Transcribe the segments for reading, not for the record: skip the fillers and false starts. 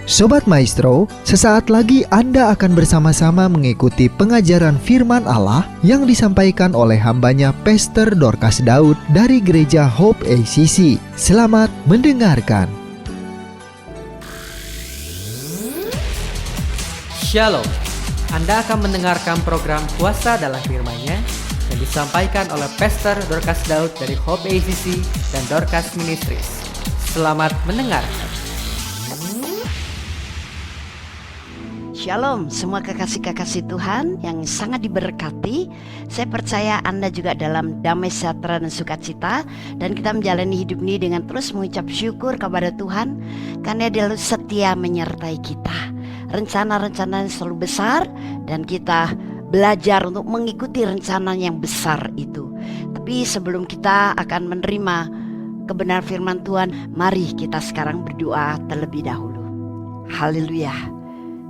Sobat Maestro, sesaat lagi Anda akan bersama-sama mengikuti pengajaran firman Allah yang disampaikan oleh hambanya Pastor Dorcas Daud dari Gereja Hope ACC. Selamat mendengarkan. Shalom, Anda akan mendengarkan program Kuasa dalam Firman-Nya yang disampaikan oleh Pastor Dorcas Daud dari Hope ACC dan Dorcas Ministries. Selamat mendengarkan. Shalom semua kekasih-kekasih Tuhan yang sangat diberkati. Saya percaya Anda juga dalam damai sejahtera dan sukacita, dan kita menjalani hidup ini dengan terus mengucap syukur kepada Tuhan karena Dia setia menyertai kita. Rencana-rencana yang selalu besar dan kita belajar untuk mengikuti rencana yang besar itu. Tapi sebelum kita akan menerima kebenaran firman Tuhan, mari kita sekarang berdoa terlebih dahulu. Haleluya.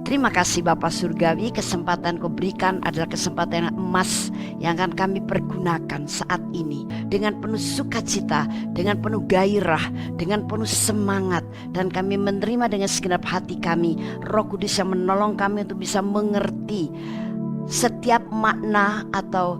Terima kasih Bapa Surgawi, kesempatan Kau berikan adalah kesempatan yang emas yang akan kami pergunakan saat ini dengan penuh sukacita, dengan penuh gairah, dengan penuh semangat, dan kami menerima dengan segenap hati kami. Roh Kudus yang menolong kami untuk bisa mengerti setiap makna atau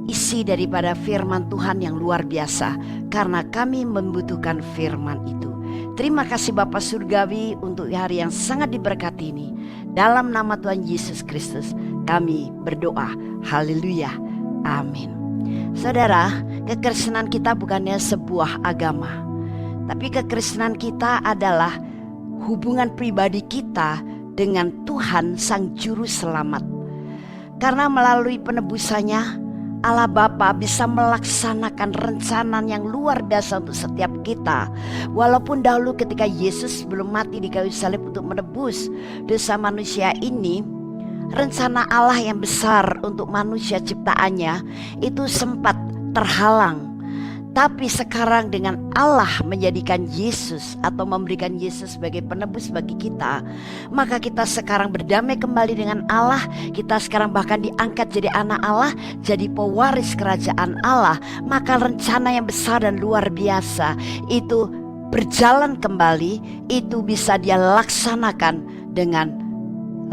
isi daripada firman Tuhan yang luar biasa, karena kami membutuhkan firman itu. Terima kasih Bapa Surgawi untuk hari yang sangat diberkati ini. Dalam nama Tuhan Yesus Kristus kami berdoa. Haleluya. Amin. Saudara, kekristenan kita bukannya sebuah agama, tapi kekristenan kita adalah hubungan pribadi kita dengan Tuhan Sang Juru Selamat. Karena melalui penebusannya, Allah Bapa bisa melaksanakan rencana yang luar biasa untuk setiap kita. Walaupun dahulu ketika Yesus belum mati di kayu salib untuk menebus dosa manusia ini, rencana Allah yang besar untuk manusia ciptaannya itu sempat terhalang. Tapi sekarang dengan Allah menjadikan Yesus atau memberikan Yesus sebagai penebus bagi kita, maka kita sekarang berdamai kembali dengan Allah. Kita sekarang bahkan diangkat jadi anak Allah, jadi pewaris kerajaan Allah. Maka rencana yang besar dan luar biasa itu berjalan kembali, itu bisa Dia laksanakan dengan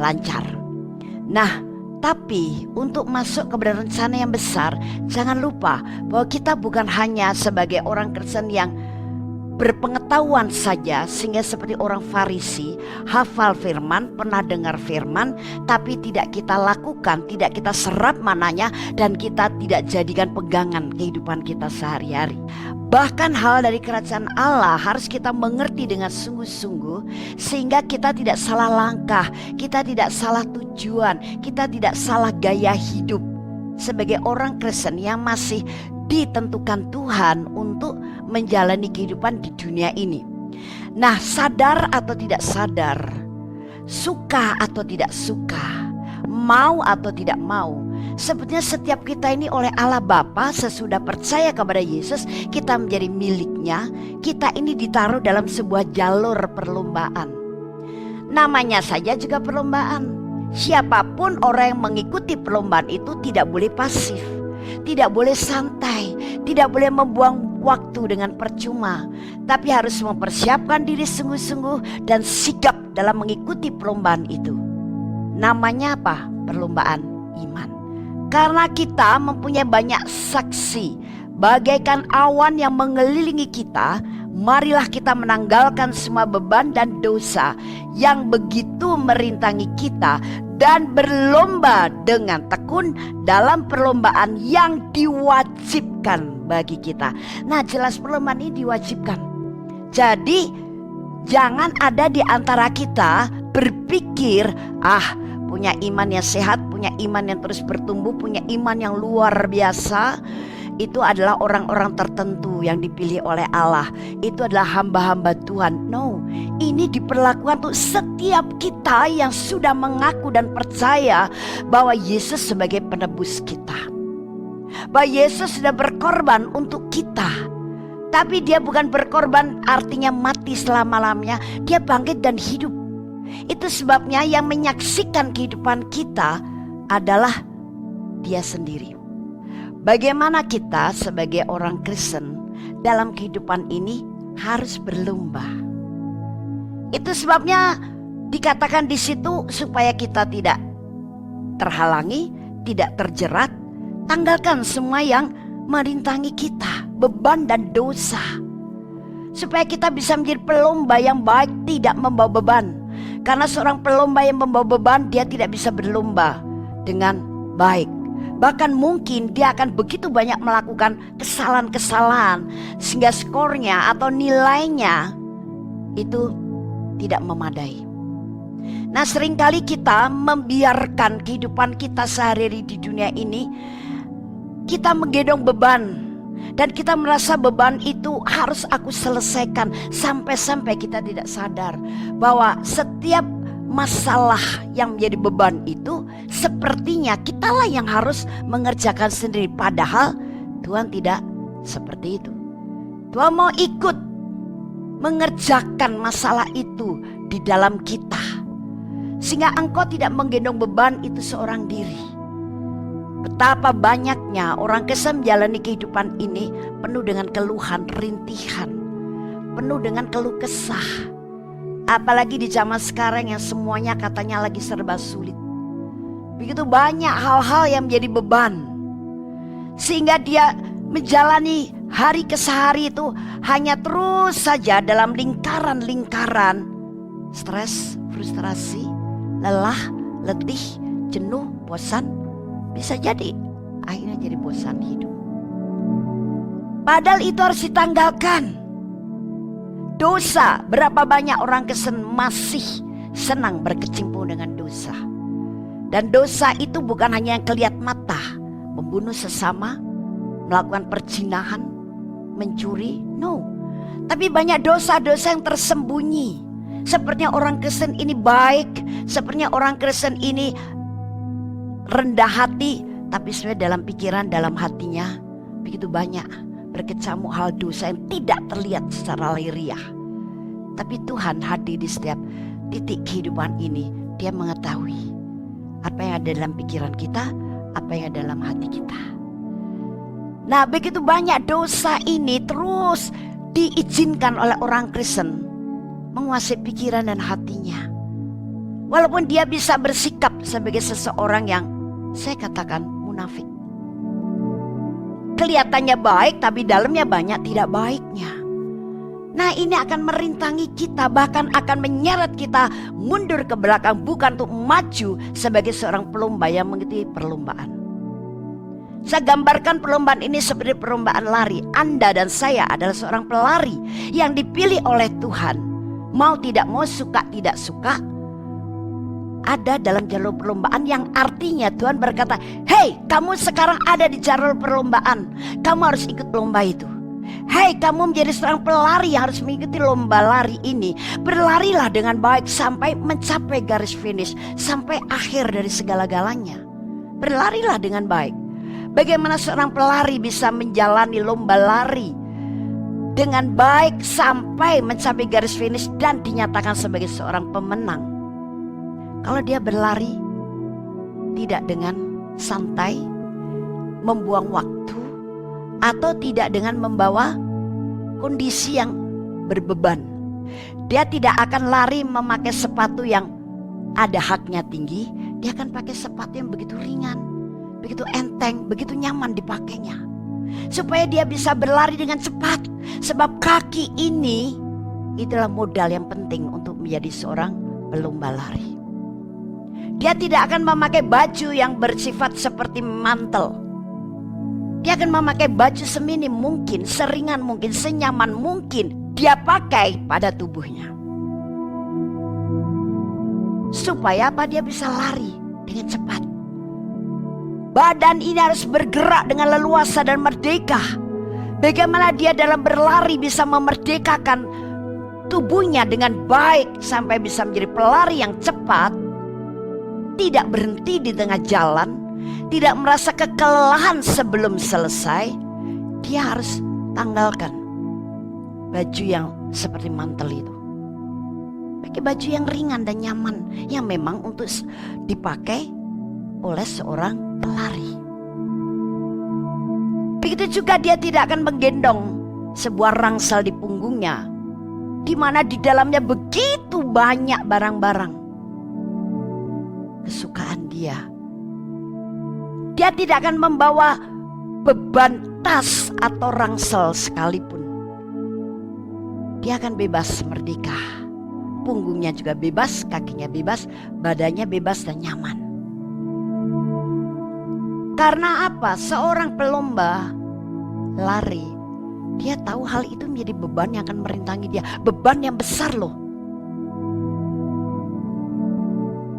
lancar. Nah, tapi untuk masuk kepada rencana yang besar, jangan lupa bahwa kita bukan hanya sebagai orang Kristen yang berpengetahuan saja, sehingga seperti orang Farisi, hafal firman, pernah dengar firman, tapi tidak kita lakukan, tidak kita serap mananya, dan kita tidak jadikan pegangan kehidupan kita sehari-hari. Bahkan hal dari kerajaan Allah harus kita mengerti dengan sungguh-sungguh, sehingga kita tidak salah langkah, kita tidak salah tujuan, kita tidak salah gaya hidup sebagai orang Kristen yang masih ditentukan Tuhan untuk menjalani kehidupan di dunia ini. Nah, sadar atau tidak sadar, suka atau tidak suka, mau atau tidak mau, sebetulnya setiap kita ini oleh Allah Bapa sesudah percaya kepada Yesus, kita menjadi miliknya. Kita ini ditaruh dalam sebuah jalur perlombaan. Namanya saja juga perlombaan. Siapapun orang yang mengikuti perlombaan itu tidak boleh pasif, tidak boleh santai, tidak boleh membuang waktu dengan percuma, tapi harus mempersiapkan diri sungguh-sungguh dan sigap dalam mengikuti perlombaan itu. Namanya apa? Perlombaan iman. Karena kita mempunyai banyak saksi, bagaikan awan yang mengelilingi kita, marilah kita menanggalkan semua beban dan dosa yang begitu merintangi kita, dan berlomba dengan tekun dalam perlombaan yang diwajibkan bagi kita. Nah, jelas perlombaan ini diwajibkan. Jadi jangan ada di antara kita berpikir, punya iman yang sehat, punya iman yang terus bertumbuh, punya iman yang luar biasa, itu adalah orang-orang tertentu yang dipilih oleh Allah. Itu adalah hamba-hamba Tuhan. No, ini diperlakukan untuk setiap kita yang sudah mengaku dan percaya bahwa Yesus sebagai penebus kita, bahwa Yesus sudah berkorban untuk kita. Tapi Dia bukan berkorban artinya mati selama-lamanya. Dia bangkit dan hidup. Itu sebabnya yang menyaksikan kehidupan kita adalah Dia sendiri. Bagaimana kita sebagai orang Kristen dalam kehidupan ini harus berlomba. Itu sebabnya Dikatakan di situ supaya kita tidak terhalangi, tidak terjerat. Tanggalkan semua yang merintangi kita, beban dan dosa, supaya kita bisa menjadi pelomba yang baik, tidak membawa beban. Karena seorang pelomba yang membawa beban, dia tidak bisa berlomba dengan baik. Bahkan mungkin dia akan begitu banyak melakukan kesalahan-kesalahan sehingga skornya atau nilainya itu tidak memadai. Nah, seringkali kita membiarkan kehidupan kita sehari-hari di dunia ini, kita menggendong beban, dan kita merasa beban itu harus aku selesaikan. Sampai-sampai kita tidak sadar bahwa setiap masalah yang menjadi beban itu sepertinya kitalah yang harus mengerjakan sendiri. Padahal Tuhan tidak seperti itu. Tuhan mau ikut mengerjakan masalah itu di dalam kita, sehingga engkau tidak menggendong beban itu seorang diri. Betapa banyaknya orang Kristen menjalani kehidupan ini penuh dengan keluhan, rintihan, penuh dengan keluh kesah. Apalagi di zaman sekarang yang semuanya katanya lagi serba sulit. Begitu banyak hal-hal yang menjadi beban, sehingga dia menjalani hari ke hari itu hanya terus saja dalam lingkaran-lingkaran stres, frustrasi, lelah, letih, jenuh, bosan. Bisa jadi akhirnya jadi bosan hidup. Padahal itu harus ditanggalkan. Dosa, berapa banyak orang Kristen masih senang berkecimpung dengan dosa. Dan dosa itu bukan hanya yang kelihatan mata, membunuh sesama, melakukan perzinahan, mencuri, no. Tapi banyak dosa-dosa yang tersembunyi. Sepertinya orang Kristen ini baik, sepertinya orang Kristen ini rendah hati, tapi sebenarnya dalam pikiran, dalam hatinya begitu banyak berkecamuk hal dosa yang tidak terlihat secara lahiriah. Tapi Tuhan hadir di setiap titik kehidupan ini. Dia mengetahui apa yang ada dalam pikiran kita, apa yang ada dalam hati kita. Nah, begitu banyak dosa ini terus diizinkan oleh orang Kristen menguasai pikiran dan hatinya. Walaupun dia bisa bersikap sebagai seseorang yang saya katakan munafik. Kelihatannya baik tapi dalamnya banyak tidak baiknya. Nah, ini akan merintangi kita, bahkan akan menyeret kita mundur ke belakang, bukan untuk maju sebagai seorang pelomba yang mengikuti perlombaan. Saya gambarkan perlombaan ini seperti perlombaan lari. Anda dan saya adalah seorang pelari yang dipilih oleh Tuhan. Mau tidak mau, suka tidak suka, ada dalam jalur perlombaan, yang artinya Tuhan berkata, "Hei, kamu sekarang ada di jalur perlombaan. Kamu harus ikut lomba itu. Hei, kamu menjadi seorang pelari yang harus mengikuti lomba lari ini. Berlarilah dengan baik sampai mencapai garis finish, sampai akhir dari segala-galanya. Berlarilah dengan baik." Bagaimana seorang pelari bisa menjalani lomba lari dengan baik sampai mencapai garis finish dan dinyatakan sebagai seorang pemenang? Kalau dia berlari tidak dengan santai, membuang waktu, atau tidak dengan membawa kondisi yang berbeban. Dia tidak akan lari memakai sepatu yang ada haknya tinggi. Dia akan pakai sepatu yang begitu ringan, begitu enteng, begitu nyaman dipakainya, supaya dia bisa berlari dengan cepat. Sebab kaki ini itulah modal yang penting untuk menjadi seorang pelomba lari. Dia tidak akan memakai baju yang bersifat seperti mantel. Dia akan memakai baju seminim mungkin, seringan mungkin, senyaman mungkin dia pakai pada tubuhnya. Supaya apa? Dia bisa lari dengan cepat. Badan ini harus bergerak dengan leluasa dan merdeka. Bagaimana dia dalam berlari bisa memerdekakan tubuhnya dengan baik sampai bisa menjadi pelari yang cepat, tidak berhenti di tengah jalan, tidak merasa kekelelahan sebelum selesai. Dia harus tanggalkan baju yang seperti mantel itu. Pakai baju yang ringan dan nyaman, yang memang untuk dipakai oleh seorang pelari. Begitu juga dia tidak akan menggendong sebuah rangsel di punggungnya, di mana di dalamnya begitu banyak barang-barang. kesukaan dia. Dia tidak akan membawa beban tas atau rangsel sekalipun. Dia akan bebas merdeka. Punggungnya juga bebas, kakinya bebas, badannya bebas dan nyaman. Karena apa? Seorang pelomba lari, dia tahu hal itu menjadi beban yang akan merintangi dia. Beban yang besar loh.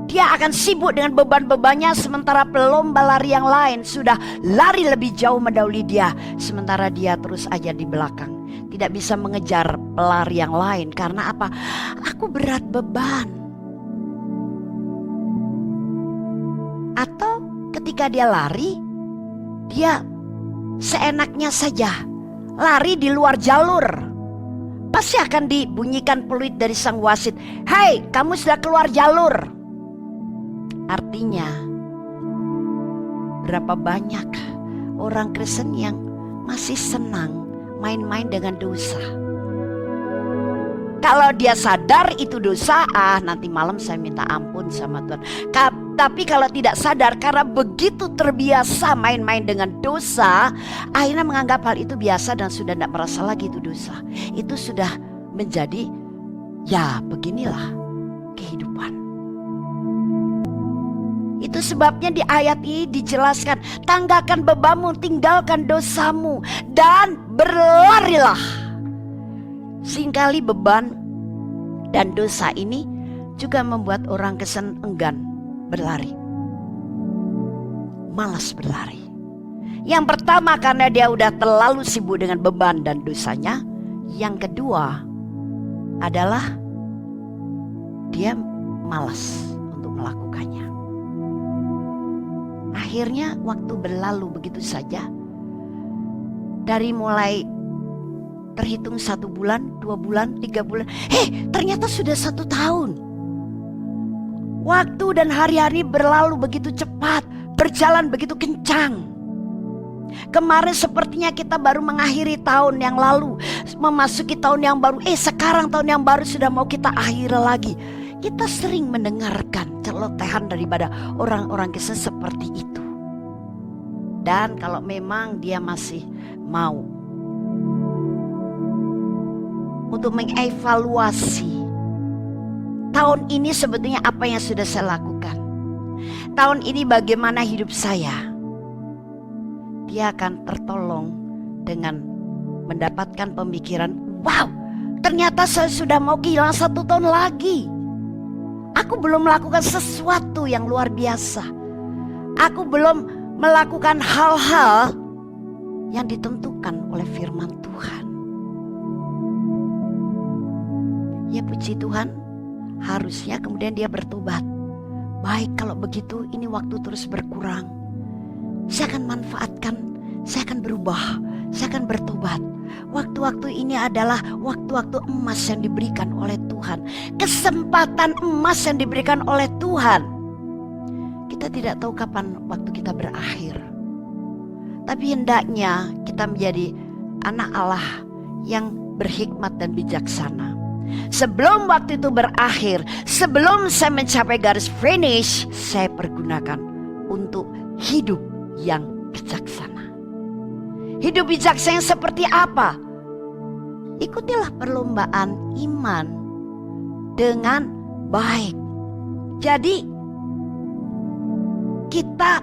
Dia akan sibuk dengan beban-bebannya, sementara pelomba lari yang lain sudah lari lebih jauh mendahului dia. Sementara dia terus aja di belakang. Tidak bisa mengejar pelari yang lain. Karena apa? Aku berat beban. Atau ketika dia lari, dia seenaknya saja lari di luar jalur. Pasti akan dibunyikan peluit dari sang wasit. Hei, kamu sudah keluar jalur. Artinya, berapa banyak orang Kristen yang masih senang main-main dengan dosa. Kalau dia sadar itu dosa, nanti malam saya minta ampun sama Tuhan. Tapi kalau tidak sadar, karena begitu terbiasa main-main dengan dosa, akhirnya menganggap hal itu biasa dan sudah tidak merasa lagi itu dosa. Itu sudah menjadi, ya beginilah kehidupan. Itu sebabnya di ayat ini dijelaskan, tanggalkan bebanmu, tinggalkan dosamu, dan berlarilah. Seringkali beban dan dosa ini juga membuat orang Kristen enggan berlari, malas berlari. Yang pertama karena dia udah terlalu sibuk dengan beban dan dosanya. Yang kedua adalah dia malas untuk melakukannya. Akhirnya waktu berlalu begitu saja. Dari mulai terhitung 1 bulan, 2 bulan, 3 bulan. Ternyata sudah 1 tahun. Waktu dan hari-hari berlalu begitu cepat, berjalan begitu kencang. Kemarin sepertinya kita baru mengakhiri tahun yang lalu, memasuki tahun yang baru. Sekarang tahun yang baru sudah mau kita akhiri lagi. Kita sering mendengarkan celotehan daripada orang-orang Kristen seperti itu. Dan kalau memang dia masih mau untuk mengevaluasi tahun ini sebetulnya apa yang sudah saya lakukan, tahun ini bagaimana hidup saya, dia akan tertolong dengan mendapatkan pemikiran, wow, ternyata saya sudah mau kehilangan 1 tahun lagi. Aku belum melakukan sesuatu yang luar biasa. Aku belum melakukan hal-hal yang ditentukan oleh firman Tuhan. Ya puji Tuhan, harusnya kemudian dia bertobat. Baik, kalau begitu ini waktu terus berkurang. Saya akan manfaatkan, saya akan berubah, saya akan bertobat. Waktu-waktu ini adalah waktu-waktu emas yang diberikan oleh Tuhan. Kesempatan emas yang diberikan oleh Tuhan. Kita tidak tahu kapan waktu kita berakhir. Tapi hendaknya kita menjadi anak Allah yang berhikmat dan bijaksana. Sebelum waktu itu berakhir, sebelum saya mencapai garis finish, saya pergunakan untuk hidup yang bijaksana. Hidup bijaksana seperti apa? Ikutilah perlombaan iman dengan baik. Jadi kita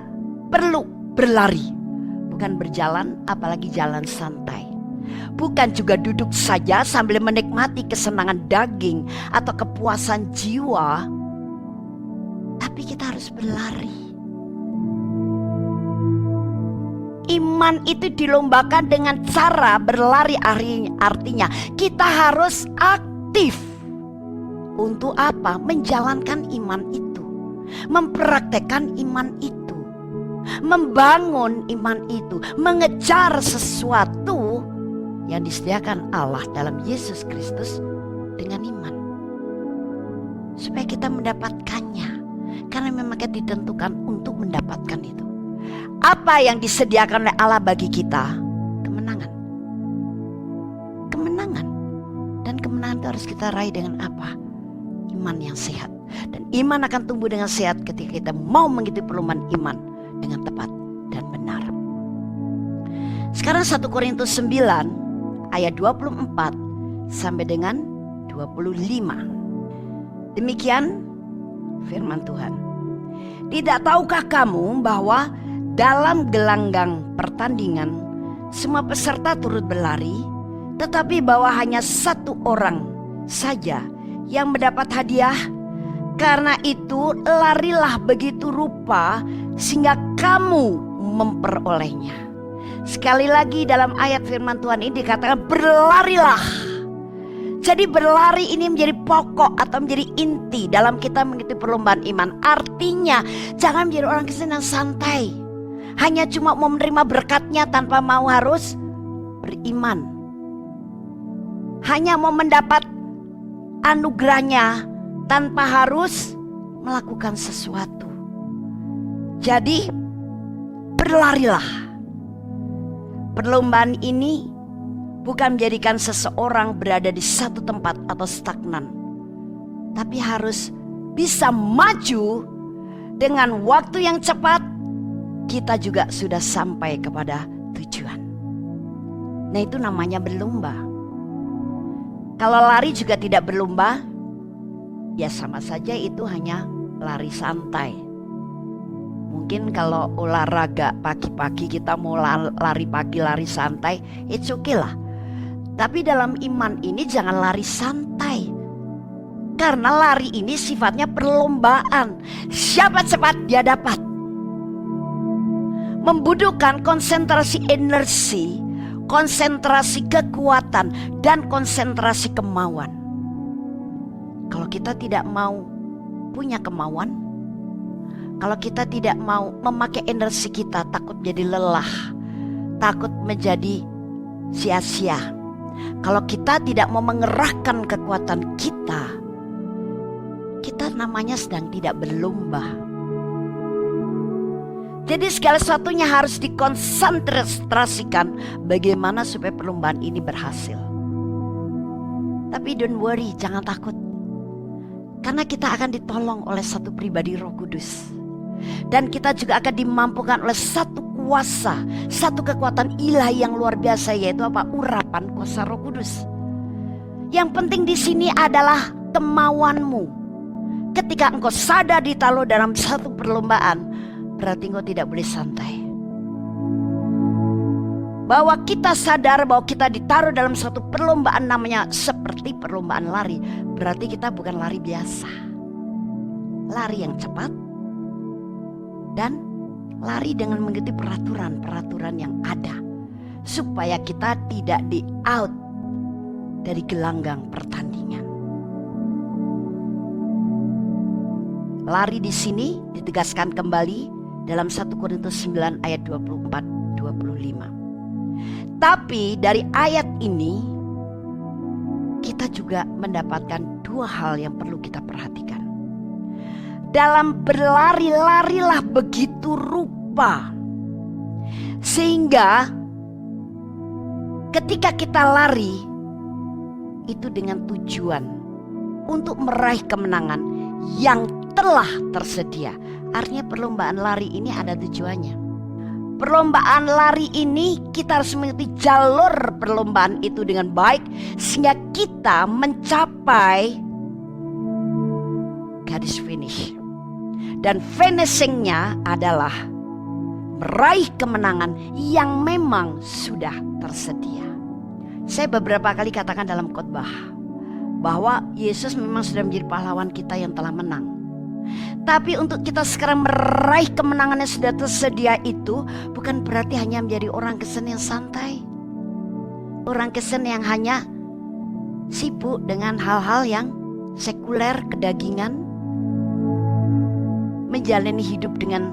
perlu berlari, bukan berjalan, apalagi jalan santai. Bukan juga duduk saja sambil menikmati kesenangan daging atau kepuasan jiwa. Tapi kita harus berlari. Iman itu dilombakan dengan cara berlari, artinya kita harus aktif. Untuk apa? Menjalankan iman itu, mempraktekkan iman itu, membangun iman itu, mengejar sesuatu yang disediakan Allah dalam Yesus Kristus dengan iman. Supaya kita mendapatkannya, karena memang kita ditentukan untuk mendapatkan itu. Apa yang disediakan oleh Allah bagi kita? Kemenangan. Kemenangan. Dan kemenangan itu harus kita raih dengan apa? iman yang sehat. Dan iman akan tumbuh dengan sehat ketika kita mau mengikuti perlombaan iman dengan tepat dan benar. Sekarang 1 Korintus 9 ayat 24 sampai dengan 25. Demikian firman Tuhan. Tidak tahukah kamu bahwa dalam gelanggang pertandingan semua peserta turut berlari, tetapi bahwa hanya satu orang saja yang mendapat hadiah? Karena itu larilah begitu rupa sehingga kamu memperolehnya. Sekali lagi dalam ayat firman Tuhan ini dikatakan berlarilah. Jadi berlari ini menjadi pokok atau menjadi inti dalam kita mengikuti perlombaan iman. Artinya jangan menjadi orang Kristen yang santai, hanya cuma mau menerima berkatnya tanpa mau harus beriman, hanya mau mendapat anugerahnya tanpa harus melakukan sesuatu. Jadi berlarilah. Perlombaan ini bukan menjadikan seseorang berada di satu tempat atau stagnan, tapi harus bisa maju dengan waktu yang cepat. Kita juga sudah sampai kepada tujuan. Nah, itu namanya berlomba. Kalau lari juga tidak berlomba, ya sama saja itu hanya lari santai. Mungkin kalau olahraga pagi-pagi kita mau lari pagi, lari santai, it's okay lah. Tapi dalam iman ini jangan lari santai. Karena lari ini sifatnya perlombaan. Siapa cepat dia dapat. Membutuhkan konsentrasi energi, konsentrasi kekuatan, dan konsentrasi kemauan. Kalau kita tidak mau punya kemauan, kalau kita tidak mau memakai energi kita, takut jadi lelah, takut menjadi sia-sia. Kalau kita tidak mau mengerahkan kekuatan kita, kita namanya sedang tidak berlomba. Jadi segala sesuatunya harus dikonsentrasikan bagaimana supaya perlombaan ini berhasil. Tapi don't worry, jangan takut. Karena kita akan ditolong oleh satu pribadi Roh Kudus. Dan kita juga akan dimampukan oleh satu kuasa, satu kekuatan ilahi yang luar biasa, yaitu apa? Urapan kuasa Roh Kudus. Yang penting di sini adalah kemauanmu. Ketika engkau sadar ditaruh dalam satu perlombaan, berarti engkau tidak boleh santai. Bahwa kita sadar bahwa kita ditaruh dalam satu perlombaan namanya seperti perlombaan lari, berarti kita bukan lari biasa. Lari yang cepat dan lari dengan mengikuti peraturan-peraturan yang ada, supaya kita tidak di out dari gelanggang pertandingan. Lari di sini ditegaskan kembali dalam 1 Korintus 9 ayat 24-25. Tapi dari ayat ini kita juga mendapatkan dua hal yang perlu kita perhatikan. Dalam berlari, larilah begitu rupa, sehingga ketika kita lari itu dengan tujuan untuk meraih kemenangan yang telah tersedia. Artinya perlombaan lari ini ada tujuannya. Perlombaan lari ini kita harus mengikuti jalur perlombaan itu dengan baik, sehingga kita mencapai garis finish. Dan finishingnya adalah meraih kemenangan yang memang sudah tersedia. Saya beberapa kali katakan dalam khotbah bahwa Yesus memang sudah menjadi pahlawan kita yang telah menang. Tapi untuk kita sekarang meraih kemenangan yang sudah tersedia itu bukan berarti hanya menjadi orang Kristen yang santai, orang Kristen yang hanya sibuk dengan hal-hal yang sekuler, kedagingan, menjalani hidup dengan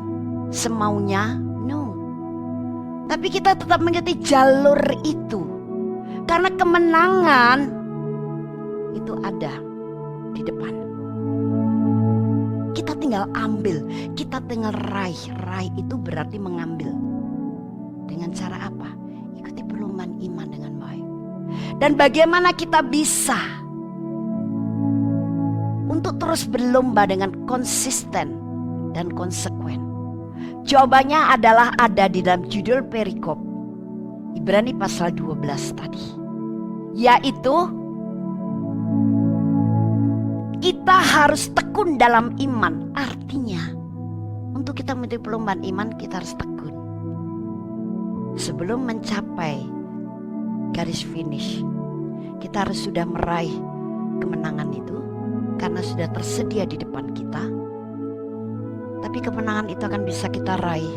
semaunya. No. Tapi kita tetap mengikuti jalur itu, karena kemenangan itu ada di depan. Kita tinggal ambil, kita tinggal raih. Raih itu berarti mengambil. Dengan cara apa? Ikuti perlombaan iman dengan baik. Dan bagaimana kita bisa untuk terus berlomba dengan konsisten dan konsekuen? Jawabannya adalah ada di dalam judul perikop Ibrani pasal 12 tadi, yaitu kita harus tekun dalam iman. Artinya untuk kita mengikuti perlombaan iman, kita harus tekun. Sebelum mencapai garis finish, kita harus sudah meraih kemenangan itu, karena sudah tersedia di depan kita. Tapi kemenangan itu akan bisa kita raih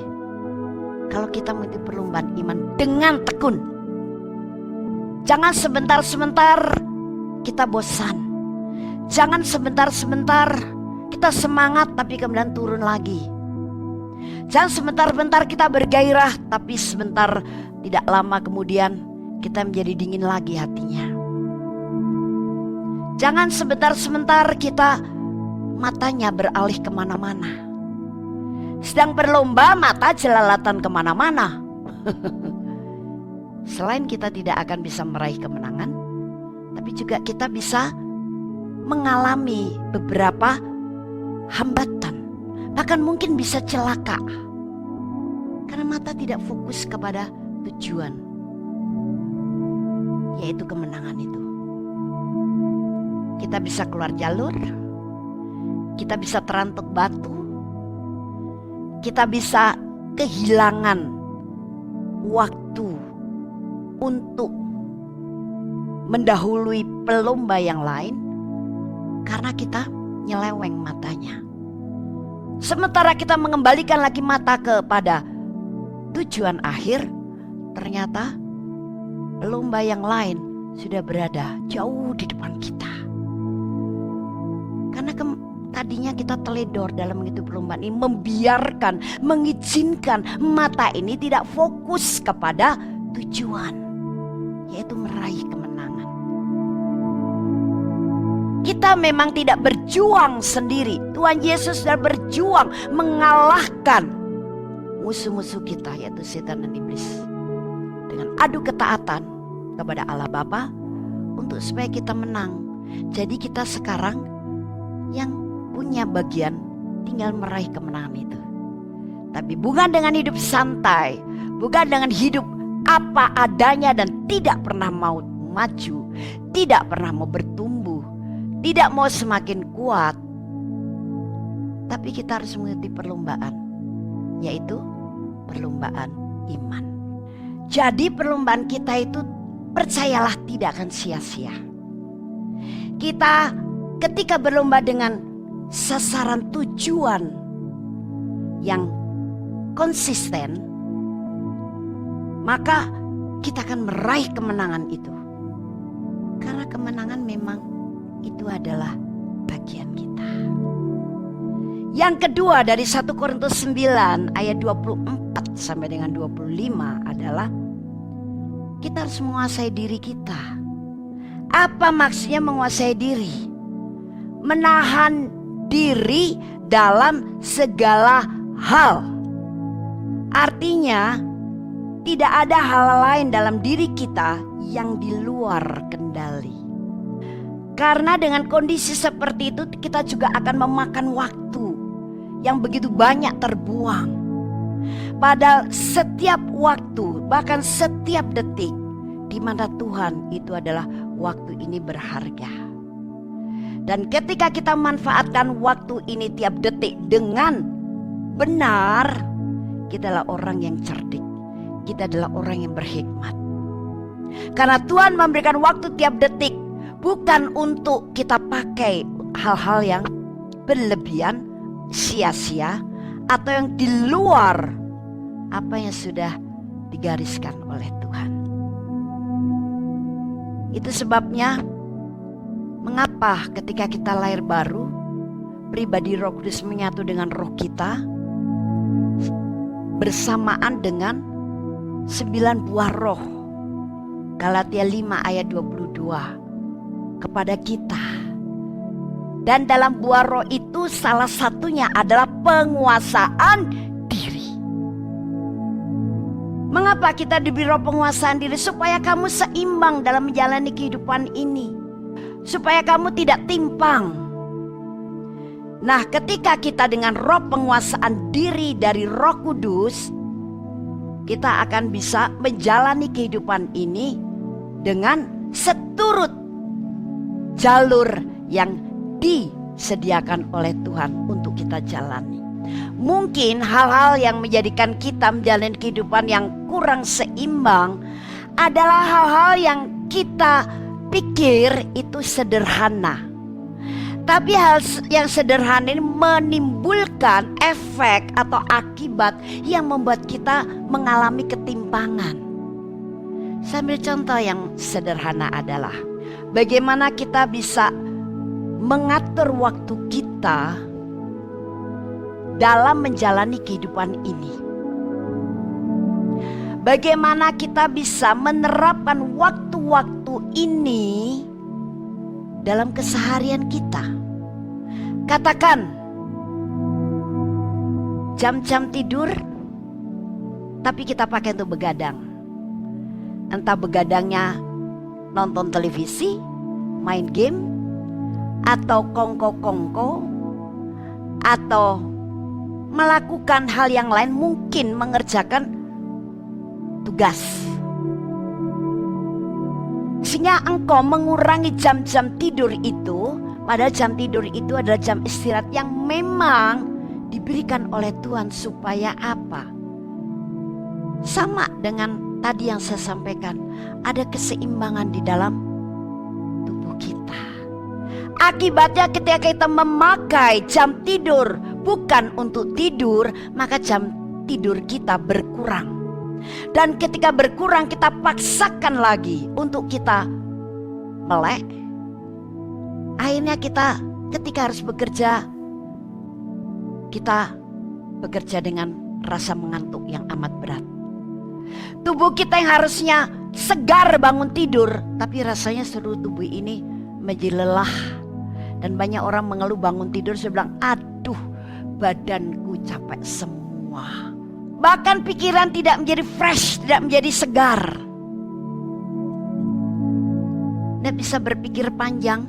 kalau kita mengikuti perlombaan iman dengan tekun. Jangan sebentar-sebentar kita bosan. Jangan sebentar-sebentar kita semangat tapi kemudian turun lagi. Jangan sebentar-bentar kita bergairah tapi sebentar tidak lama kemudian kita menjadi dingin lagi hatinya. Jangan sebentar-sebentar kita matanya beralih kemana-mana. Sedang berlomba mata jelalatan kemana-mana. Selain kita tidak akan bisa meraih kemenangan, tapi juga kita bisa mengalami beberapa hambatan. Bahkan mungkin bisa celaka. Karena mata tidak fokus kepada tujuan, yaitu kemenangan itu. Kita bisa keluar jalur, kita bisa terantuk batu, kita bisa kehilangan waktu untuk mendahului pelomba yang lain karena kita nyeleweng matanya. Sementara kita mengembalikan lagi mata kepada tujuan akhir, ternyata lomba yang lain sudah berada jauh di depan kita. Karena tadinya kita teledor dalam mengikuti perlombaan ini, membiarkan, mengizinkan mata ini tidak fokus kepada tujuan, yaitu meraih kemenangan. Kita memang tidak berjuang sendiri. Tuhan Yesus sudah berjuang mengalahkan musuh-musuh kita, yaitu setan dan iblis, dengan adu ketaatan kepada Allah Bapa untuk supaya kita menang. Jadi kita sekarang yang punya bagian tinggal meraih kemenangan itu. Tapi bukan dengan hidup santai, bukan dengan hidup apa adanya dan tidak pernah mau maju, tidak pernah mau bertumbuh, tidak mau semakin kuat. Tapi kita harus mengikuti perlombaan, yaitu perlombaan iman. Jadi perlombaan kita itu, percayalah, tidak akan sia-sia. Kita ketika berlomba dengan sasaran tujuan yang konsisten, maka kita akan meraih kemenangan itu. Karena kemenangan memang itu adalah bagian kita. Yang kedua dari 1 Korintus 9 ayat 24 sampai dengan 25 adalah kita harus menguasai diri kita. Apa maksudnya menguasai diri? Menahan diri dalam segala hal. Artinya tidak ada hal lain dalam diri kita yang di luar kendali. Karena dengan kondisi seperti itu kita juga akan memakan waktu yang begitu banyak terbuang. Padahal setiap waktu, bahkan setiap detik di mana Tuhan itu adalah waktu ini berharga. Dan ketika kita manfaatkan waktu ini tiap detik dengan benar, kita adalah orang yang cerdik. Kita adalah orang yang berhikmat. Karena Tuhan memberikan waktu tiap detik bukan untuk kita pakai hal-hal yang berlebihan, sia-sia, atau yang di luar apa yang sudah digariskan oleh Tuhan. Itu sebabnya mengapa ketika kita lahir baru, pribadi Roh Kudus menyatu dengan roh kita bersamaan dengan 9 buah roh. Galatia 5 ayat 22 kepada kita. Dan dalam buah roh itu salah satunya adalah penguasaan diri. Mengapa kita diberi roh penguasaan diri? Supaya kamu seimbang dalam menjalani kehidupan ini. Supaya kamu tidak timpang. Nah, ketika kita dengan roh penguasaan diri dari Roh Kudus, kita akan bisa menjalani kehidupan ini dengan seturut jalur yang disediakan oleh Tuhan untuk kita jalani. Mungkin hal-hal yang menjadikan kita menjalani kehidupan yang kurang seimbang adalah hal-hal yang kita pikir itu sederhana. Tapi hal yang sederhana ini menimbulkan efek atau akibat yang membuat kita mengalami ketimpangan. Saya ambil contoh yang sederhana adalah bagaimana kita bisa mengatur waktu kita dalam menjalani kehidupan ini. Bagaimana kita bisa menerapkan waktu-waktu ini dalam keseharian kita. Katakan jam-jam tidur, tapi kita pakai untuk begadang. Entah begadangnya nonton televisi, main game, atau kongko-kongko, atau melakukan hal yang lain, mungkin mengerjakan tugas. Sehingga engkau mengurangi jam-jam tidur itu, padahal jam tidur itu adalah jam istirahat yang memang diberikan oleh Tuhan supaya apa? Sama dengan tadi yang saya sampaikan, ada keseimbangan di dalam tubuh kita. Akibatnya ketika kita memakai jam tidur bukan untuk tidur, maka jam tidur kita berkurang. Dan ketika berkurang, kita paksakan lagi untuk kita melek. Akhirnya kita ketika harus bekerja, kita bekerja dengan rasa mengantuk yang amat berat. Tubuh kita yang harusnya segar bangun tidur, tapi rasanya seluruh tubuh ini menjadi lelah. Dan banyak orang mengeluh bangun tidur, saya bilang, aduh badanku capek semua. Bahkan pikiran tidak menjadi fresh, tidak menjadi segar. Tidak bisa berpikir panjang.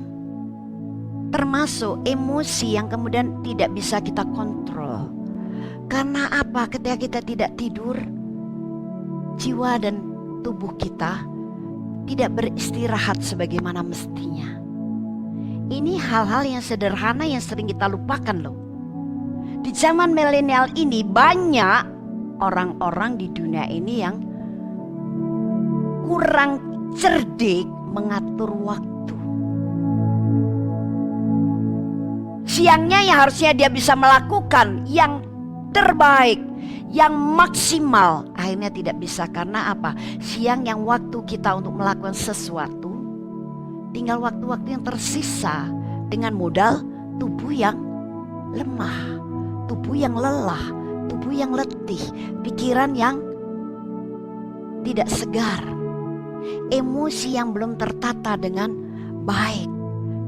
Termasuk emosi yang kemudian tidak bisa kita kontrol. Karena apa? Ketika kita tidak tidur, jiwa dan tubuh kita tidak beristirahat sebagaimana mestinya. Ini hal-hal yang sederhana yang sering kita lupakan loh. Di zaman milenial ini banyak orang-orang di dunia ini yang kurang cerdik mengatur waktu. Siangnya yang harusnya dia bisa melakukan yang terbaik, yang maksimal, akhirnya tidak bisa. Karena apa? Siang yang waktu kita untuk melakukan sesuatu, tinggal waktu-waktu yang tersisa dengan modal tubuh yang lemah, tubuh yang lelah, tubuh yang letih, pikiran yang tidak segar, emosi yang belum tertata dengan baik.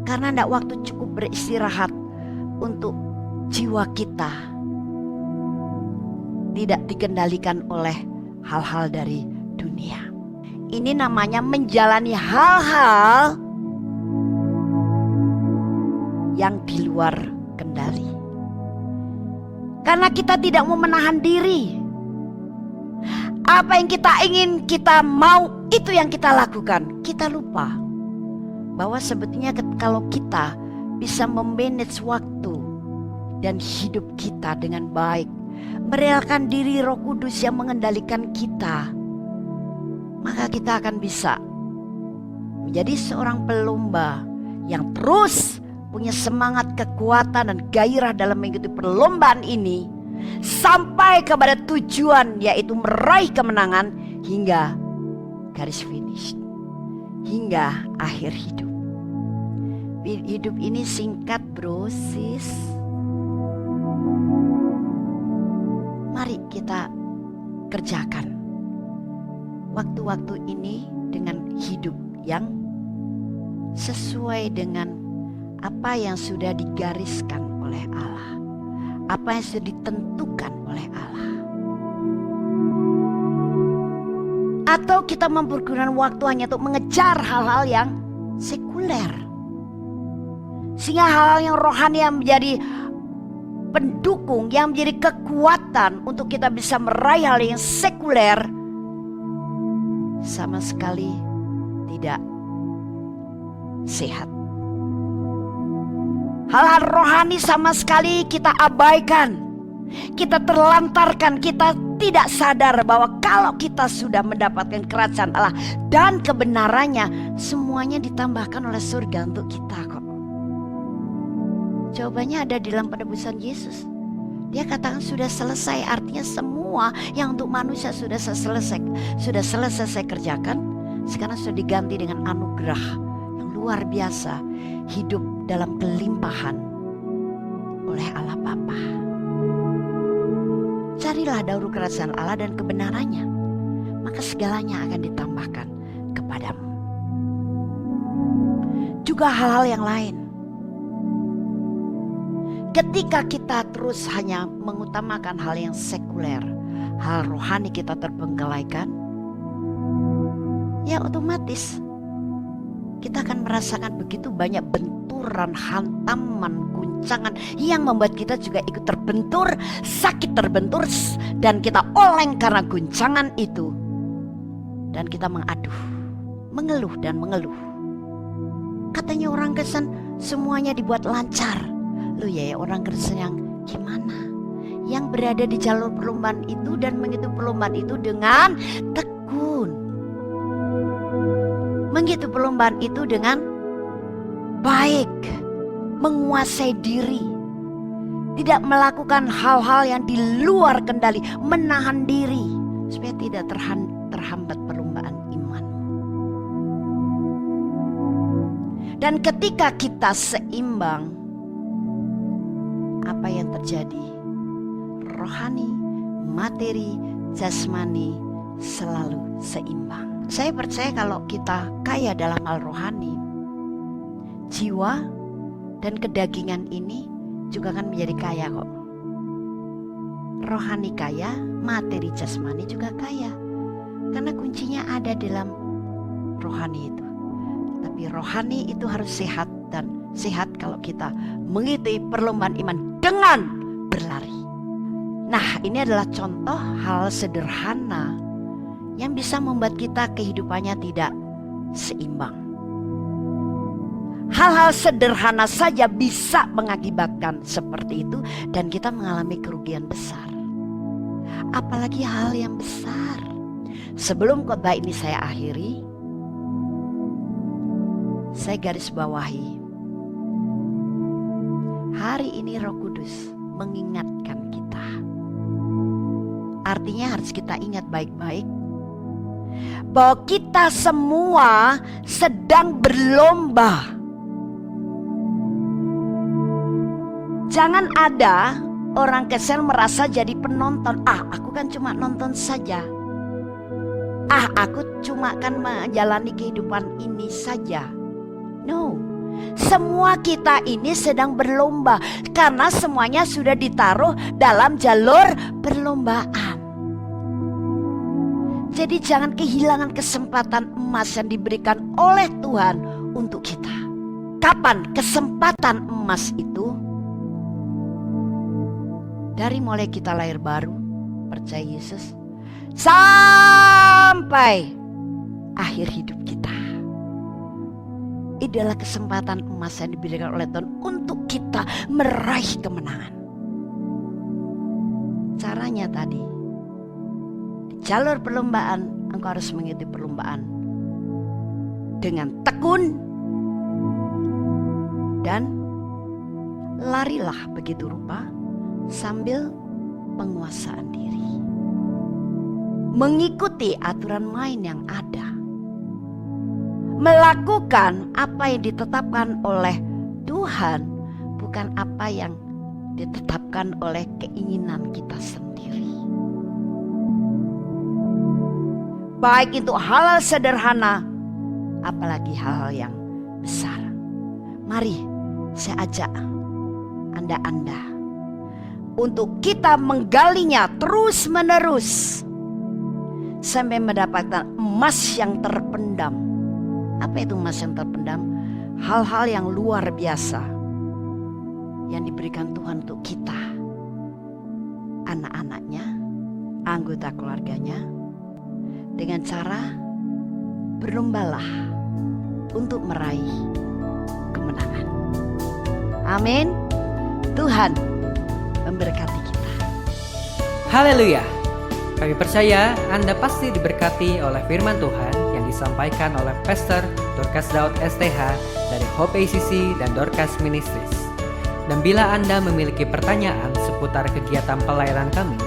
Karena tidak waktu cukup beristirahat untuk jiwa kita tidak dikendalikan oleh hal-hal dari dunia. Ini namanya menjalani hal-hal yang di luar kendali. Karena kita tidak mau menahan diri. Apa yang kita ingin, kita mau, itu yang kita lakukan. Kita lupa bahwa sebetulnya kalau kita bisa memanage waktu dan hidup kita dengan baik, merelakan diri Roh Kudus yang mengendalikan kita, maka kita akan bisa menjadi seorang pelomba yang terus punya semangat, kekuatan, dan gairah dalam mengikuti perlombaan ini sampai kepada tujuan, yaitu meraih kemenangan hingga garis finish, hingga akhir hidup. Hidup ini singkat bro, sis. Mari kita kerjakan waktu-waktu ini dengan hidup yang sesuai dengan apa yang sudah digariskan oleh Allah, apa yang sudah ditentukan oleh Allah. Atau kita mempergunakan waktu hanya untuk mengejar hal-hal yang sekuler, sehingga hal-hal yang rohani yang menjadi pendukung, yang menjadi kekuatan untuk kita bisa meraih hal yang sekuler, sama sekali tidak sehat. Hal-hal rohani sama sekali kita abaikan, kita terlantarkan, kita tidak sadar bahwa kalau kita sudah mendapatkan kerajaan Allah dan kebenarannya, semuanya ditambahkan oleh surga untuk kita kok. Jawabannya ada di dalam penebusan Yesus. Dia katakan sudah selesai, artinya semua yang untuk manusia sudah selesai saya kerjakan. Sekarang sudah diganti dengan anugerah yang luar biasa, hidup dalam kelimpahan oleh Allah Bapa. Carilah dahulu kerajaan Allah dan kebenarannya, maka segalanya akan ditambahkan kepadamu. Juga hal-hal yang lain. Ketika kita terus hanya mengutamakan hal yang sekuler, hal rohani kita terbengkalaikan, ya otomatis kita akan merasakan begitu banyak benturan, hantaman, guncangan yang membuat kita juga ikut terbentur, sakit terbentur, dan kita oleng karena guncangan itu. Dan kita mengaduh, mengeluh dan mengeluh. Katanya orang Kristen semuanya dibuat lancar. Lu ya orang Kristen yang gimana? Yang berada di jalur perlombaan itu dan menghidup perlombaan itu dengan tekun. Menghidup perlombaan itu dengan baik, menguasai diri, tidak melakukan hal-hal yang di luar kendali, menahan diri supaya tidak terhambat perlombaan iman. Dan ketika kita seimbang, apa yang terjadi? Rohani, materi, jasmani selalu seimbang. Saya percaya kalau kita kaya dalam hal rohani, jiwa dan kedagingan ini juga akan menjadi kaya kok. Rohani kaya, materi jasmani juga kaya. Karena kuncinya ada dalam rohani itu. Tapi rohani itu harus sehat, dan sehat kalau kita mengikuti perlombaan iman dengan berlari. Nah, ini adalah contoh hal sederhana yang bisa membuat kita kehidupannya tidak seimbang. Hal-hal sederhana saja bisa mengakibatkan seperti itu dan kita mengalami kerugian besar. Apalagi hal yang besar. Sebelum khotbah ini saya akhiri, saya garis bawahi. Hari ini Roh Kudus mengingatkan kita. Artinya harus kita ingat baik-baik bahwa kita semua sedang berlomba. Jangan ada orang Kristen merasa jadi penonton. Aku kan cuma nonton saja. Aku cuma kan menjalani kehidupan ini saja. No, semua kita ini sedang berlomba karena semuanya sudah ditaruh dalam jalur perlombaan. Jadi jangan kehilangan kesempatan emas yang diberikan oleh Tuhan untuk kita. Kapan kesempatan emas itu? Dari mulai kita lahir baru, percaya Yesus, sampai akhir hidup kita. Ini adalah kesempatan emas yang diberikan oleh Tuhan untuk kita meraih kemenangan. Caranya tadi, di jalur perlombaan, engkau harus mengikuti perlombaan dengan tekun dan larilah begitu rupa sambil penguasaan diri. Mengikuti aturan main yang ada. Melakukan apa yang ditetapkan oleh Tuhan, bukan apa yang ditetapkan oleh keinginan kita sendiri. Baik itu hal sederhana, apalagi hal yang besar. Mari saya ajak Anda untuk kita menggalinya terus menerus sampai mendapatkan emas yang terpendam. Apa itu emas yang terpendam? Hal-hal yang luar biasa yang diberikan Tuhan untuk kita. anak-anaknya, anggota keluarganya, dengan cara berlombalah untuk meraih kemenangan. Amin. Tuhan memberkati kita. Haleluya. Kami percaya Anda pasti diberkati oleh firman Tuhan yang disampaikan oleh Pastor Dorcas Daud STH dari Hope ACC dan Dorcas Ministries. Dan bila Anda memiliki pertanyaan seputar kegiatan pelayanan kami,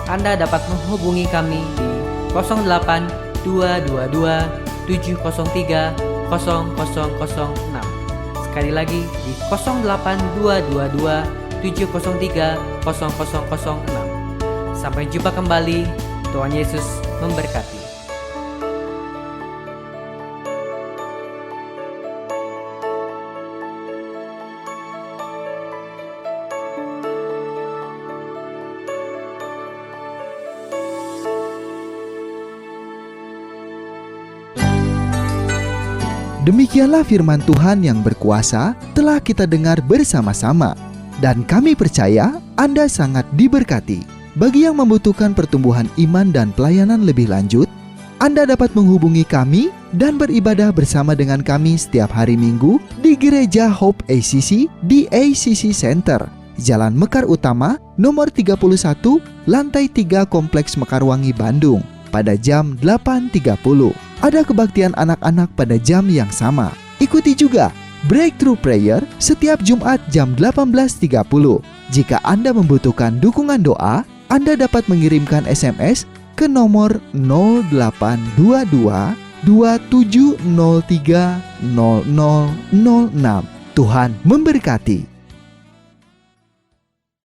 Anda dapat menghubungi kami di 08 222 703 0006. Sekali lagi di 08 222 703 0006. Sampai jumpa kembali. Tuhan Yesus memberkati. Demikianlah firman Tuhan yang berkuasa telah kita dengar bersama-sama. Dan kami percaya Anda sangat diberkati. Bagi yang membutuhkan pertumbuhan iman dan pelayanan lebih lanjut, Anda dapat menghubungi kami dan beribadah bersama dengan kami setiap hari Minggu di Gereja Hope ACC di ACC Center, Jalan Mekar Utama, nomor 31, lantai 3 Kompleks Mekarwangi, Bandung, pada jam 8.30. Ada kebaktian anak-anak pada jam yang sama. Ikuti juga Breakthrough Prayer setiap Jumat jam 18.30. Jika Anda membutuhkan dukungan doa, Anda dapat mengirimkan SMS ke nomor 0822 2703 0006. Tuhan memberkati.